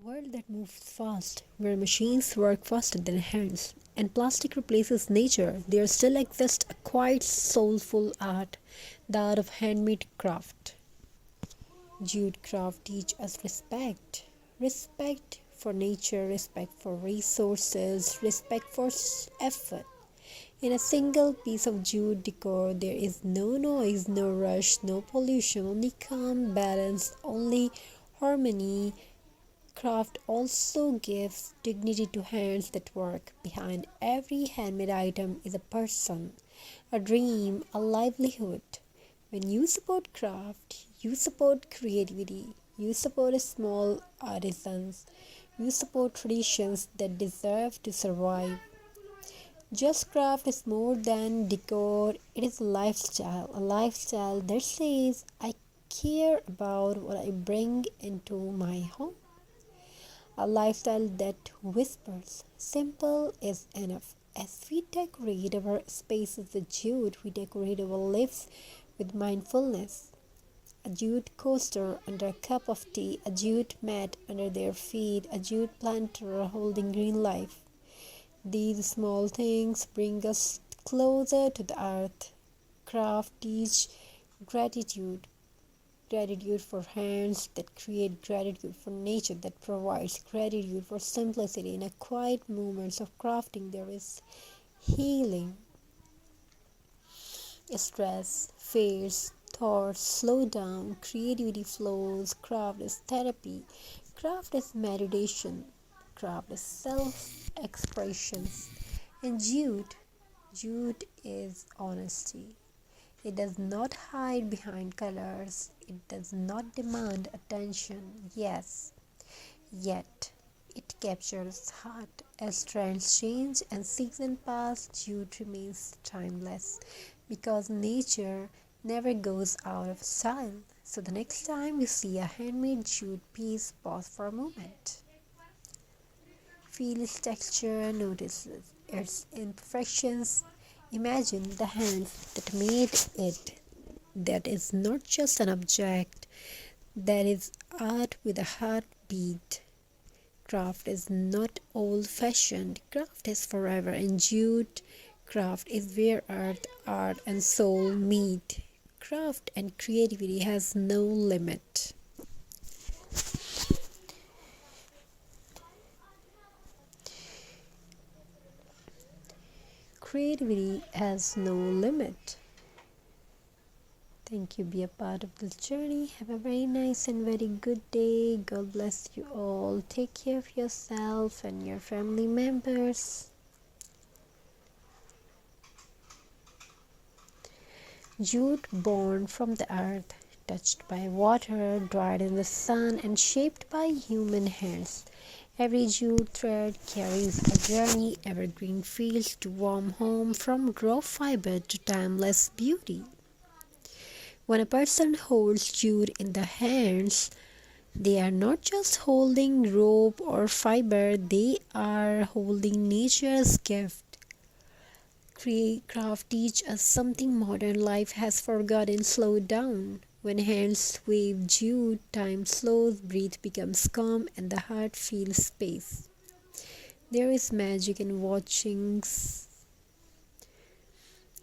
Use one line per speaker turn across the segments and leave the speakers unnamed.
world that moves fast, where machines work faster than hands, and plastic replaces nature, there still exists a quiet, soulful art, the art of handmade craft. Jute craft teach us respect. Respect for nature, respect for resources, respect for effort. In a single piece of jute decor, there is no noise, no rush, no pollution, only calm, balance, only harmony. Craft also gives dignity to hands that work. Behind every handmade item is a person, a dream, a livelihood. When you support craft, you support creativity, you support small artisans, you support traditions that deserve to survive. Just craft is more than decor, it is a lifestyle that says, I care about what I bring into my home. A lifestyle that whispers, simple is enough. As we decorate our spaces with jute, we decorate our lives with mindfulness. A jute coaster under a cup of tea, a jute mat under their feet, a jute planter holding green life. These small things bring us closer to the earth. Craft teach gratitude. Gratitude for hands that create, gratitude for nature that provides, gratitude for simplicity. In a quiet moments of crafting, there is healing. Stress fades, thoughts slow down, creativity flows. Craft is therapy, craft is meditation, craft is self-expression. And jute is honesty. It does not hide behind colors. It does not demand attention. Yes, yet it captures heart. As trends change and seasons pass, jute remains timeless because nature never goes out of style. So the next time you see a handmade jute piece, pause for a moment. Feel its texture, notice its imperfections. Imagine the hands that made it. That is not just an object, that is art with a heartbeat. Craft is not old fashioned, craft is forever, and jute craft is where art, and soul meet. Craft and creativity has no limit. Creativity has no limit. Thank you. Be a part of this journey. Have a very nice and very good day. God bless you all. Take care of yourself and your family members. Jute born from the earth, touched by water, dried in the sun, and shaped by human hands. Every jute thread carries a journey, evergreen fields to warm home, from raw fiber to timeless beauty. When a person holds jute in the hands, they are not just holding rope or fiber, they are holding nature's gift. Craft teach us something modern life has forgotten: slow down. When hands wave jute, time slows, breath becomes calm, and the heart feels space. There is magic in watching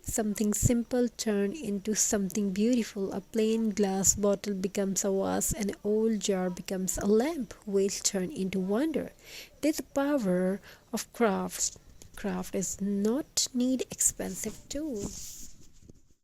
something simple turn into something beautiful. A plain glass bottle becomes a vase, an old jar becomes a lamp, waste turn into wonder. This power of craft does not need expensive tools.